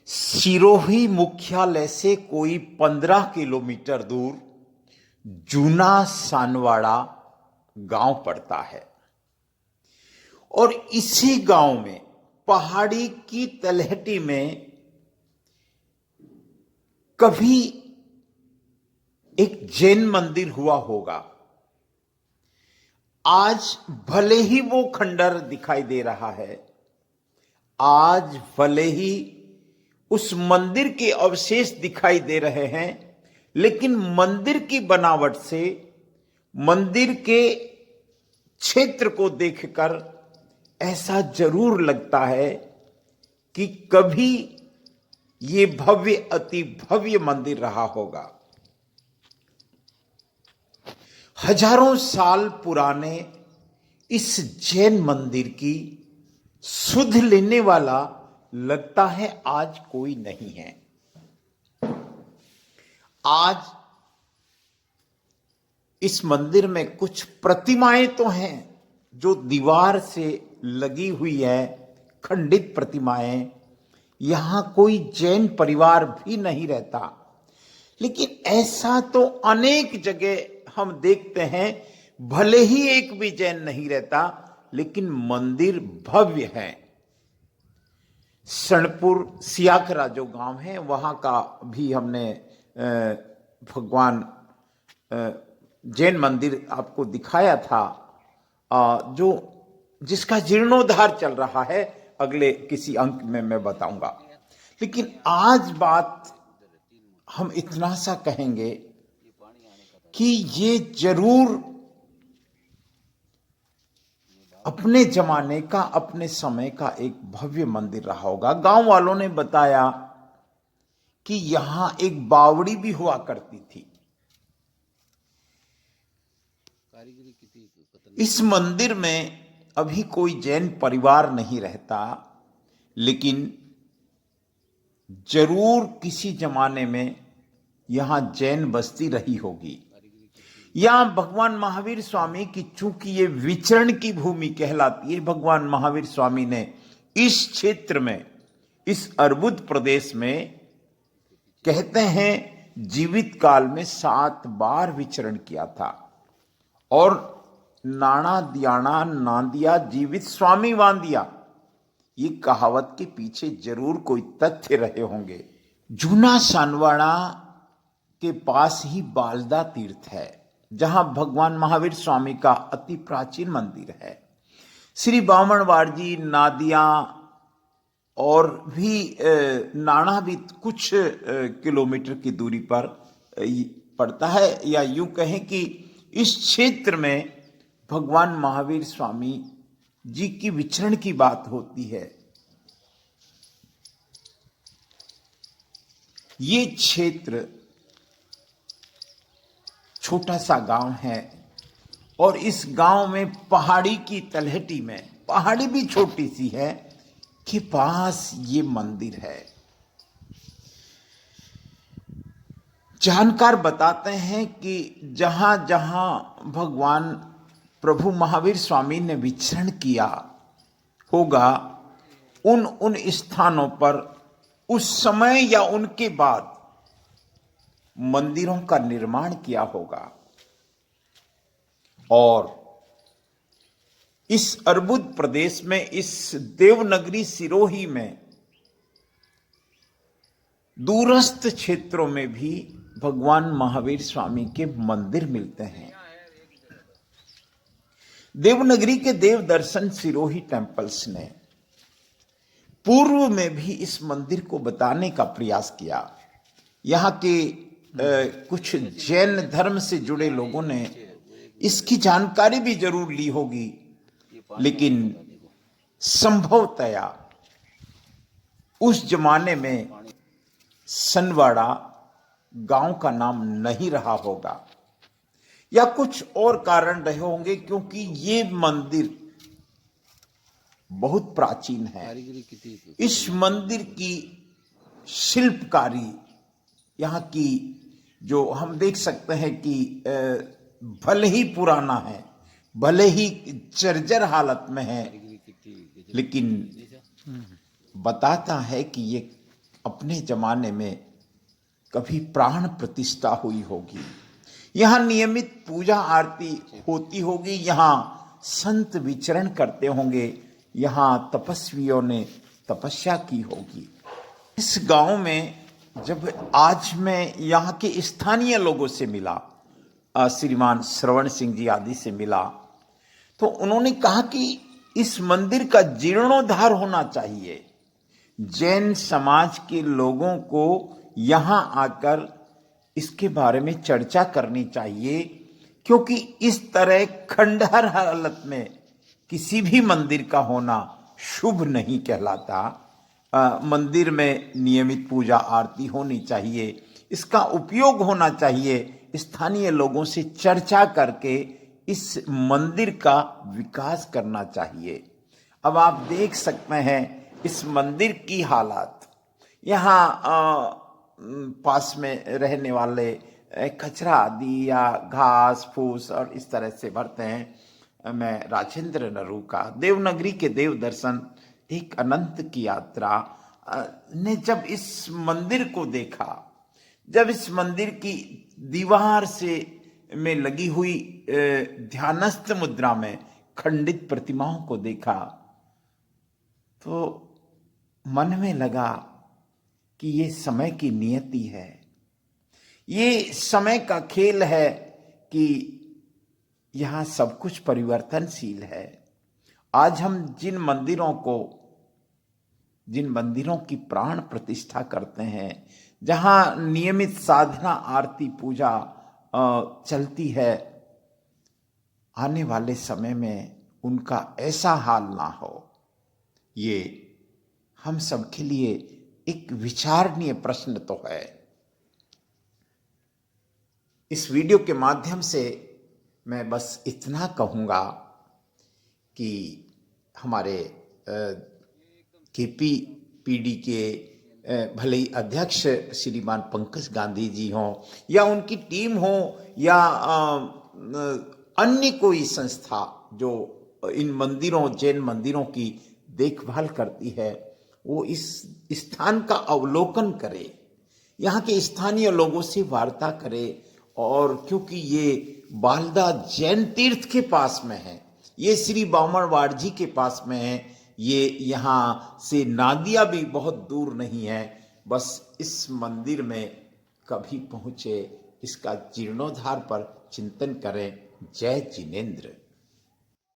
सिरोही मुख्यालय से कोई 15 किलोमीटर दूर जूना सानवाड़ा गांव पड़ता है और इसी गांव में पहाड़ी की तलहटी में कभी एक जैन मंदिर हुआ होगा। आज भले ही वो खंडर दिखाई दे रहा है, आज भले ही उस मंदिर के अवशेष दिखाई दे रहे हैं, लेकिन मंदिर की बनावट से, मंदिर के क्षेत्र को देखकर ऐसा जरूर लगता है कि कभी ये भव्य अति भव्य मंदिर रहा होगा। हजारों साल पुराने इस जैन मंदिर की सुध लेने वाला लगता है आज कोई नहीं है। आज इस मंदिर में कुछ प्रतिमाएं तो हैं जो दीवार से लगी हुई है, खंडित प्रतिमाएं। यहां कोई जैन परिवार भी नहीं रहता, लेकिन ऐसा तो अनेक जगह हम देखते हैं, भले ही एक भी जैन नहीं रहता लेकिन मंदिर भव्य है। सणपुर सियाकरा जो गांव है, वहां का भी हमने भगवान जैन मंदिर आपको दिखाया था, जो जिसका जीर्णोद्धार चल रहा है। अगले किसी अंक में मैं बताऊंगा, लेकिन आज बात हम इतना सा कहेंगे कि ये जरूर अपने जमाने का, अपने समय का एक भव्य मंदिर रहा होगा। गांव वालों ने बताया कि यहां एक बावड़ी भी हुआ करती थी। इस मंदिर में अभी कोई जैन परिवार नहीं रहता, लेकिन जरूर किसी जमाने में यहां जैन बस्ती रही होगी। यहां भगवान महावीर स्वामी की, चूंकि ये विचरण की भूमि कहलाती है, भगवान महावीर स्वामी ने इस क्षेत्र में, इस अर्बुद प्रदेश में, कहते हैं जीवित काल में 7 बार विचरण किया था। और नाना दियाना नांदिया जीवित स्वामी वांदिया, ये कहावत के पीछे जरूर कोई तथ्य रहे होंगे। जूना सानवाड़ा के पास ही बालदा तीर्थ है, जहां भगवान महावीर स्वामी का अति प्राचीन मंदिर है। श्री बामणवाड़ जी, नादिया और भी नाना भी कुछ किलोमीटर की दूरी पर पड़ता है, या यूं कहें कि इस क्षेत्र में भगवान महावीर स्वामी जी की विचरण की बात होती है। ये क्षेत्र छोटा सा गांव है और इस गांव में पहाड़ी की तलहटी में, पहाड़ी भी छोटी सी है, के पास ये मंदिर है। जानकार बताते हैं कि जहां जहां भगवान प्रभु महावीर स्वामी ने विचरण किया होगा, उन उन स्थानों पर उस समय या उनके बाद मंदिरों का निर्माण किया होगा। और इस अर्बुद प्रदेश में, इस देवनगरी सिरोही में, दूरस्थ क्षेत्रों में भी भगवान महावीर स्वामी के मंदिर मिलते हैं। देवनगरी के देव दर्शन सिरोही टेम्पल्स ने पूर्व में भी इस मंदिर को बताने का प्रयास किया। यहां के कुछ जैन धर्म से जुड़े लोगों ने इसकी जानकारी भी जरूर ली होगी, लेकिन संभवतया उस जमाने में सनवाड़ा गांव का नाम नहीं रहा होगा, या कुछ और कारण रहे होंगे, क्योंकि ये मंदिर बहुत प्राचीन है। इस मंदिर की शिल्पकारी, यहाँ की जो हम देख सकते हैं कि भले ही पुराना है, भले ही जर्जर हालत में है, लेकिन बताता है कि ये अपने जमाने में कभी प्राण प्रतिष्ठा हुई होगी, यहाँ नियमित पूजा आरती होती होगी, यहाँ संत विचरण करते होंगे, यहाँ तपस्वियों ने तपस्या की होगी। इस गांव में जब आज मैं यहाँ के स्थानीय लोगों से मिला, श्रीमान श्रवण सिंह जी आदि से मिला, तो उन्होंने कहा कि इस मंदिर का जीर्णोद्धार होना चाहिए। जैन समाज के लोगों को यहाँ आकर इसके बारे में चर्चा करनी चाहिए, क्योंकि इस तरह खंडहर हालत में किसी भी मंदिर का होना शुभ नहीं कहलाता। मंदिर में नियमित पूजा आरती होनी चाहिए, इसका उपयोग होना चाहिए, स्थानीय लोगों से चर्चा करके इस मंदिर का विकास करना चाहिए। अब आप देख सकते हैं इस मंदिर की हालत, यहाँ पास में रहने वाले कचरा आदि या घास फूस और इस तरह से भरते हैं। मैं राजेंद्र नरू का देवनगरी के देव दर्शन एक अनंत की यात्रा ने जब इस मंदिर को देखा, जब इस मंदिर की दीवार से में लगी हुई ध्यानस्थ मुद्रा में खंडित प्रतिमाओं को देखा, तो मन में लगा कि ये समय की नियति है, ये समय का खेल है कि यहाँ सब कुछ परिवर्तनशील है। आज हम जिन मंदिरों की प्राण प्रतिष्ठा करते हैं, जहाँ नियमित साधना आरती पूजा चलती है, आने वाले समय में उनका ऐसा हाल ना हो, ये हम सब के लिए एक विचारणीय प्रश्न तो है। इस वीडियो के माध्यम से मैं बस इतना कहूँगा कि हमारे केपीपीडी के भले ही अध्यक्ष श्रीमान पंकज गांधी जी हों या उनकी टीम हो या अन्य कोई संस्था जो इन मंदिरों, जैन मंदिरों की देखभाल करती है, वो इस स्थान का अवलोकन करे, यहाँ के स्थानीय लोगों से वार्ता करे। और क्योंकि ये बालदा जैन तीर्थ के पास में है, ये श्री बामणवाड़ जी के पास में है, ये यहाँ से नादिया भी बहुत दूर नहीं है। बस इस मंदिर में कभी पहुँचे, इसका जीर्णोद्धार पर चिंतन करें। जय जिनेंद्र।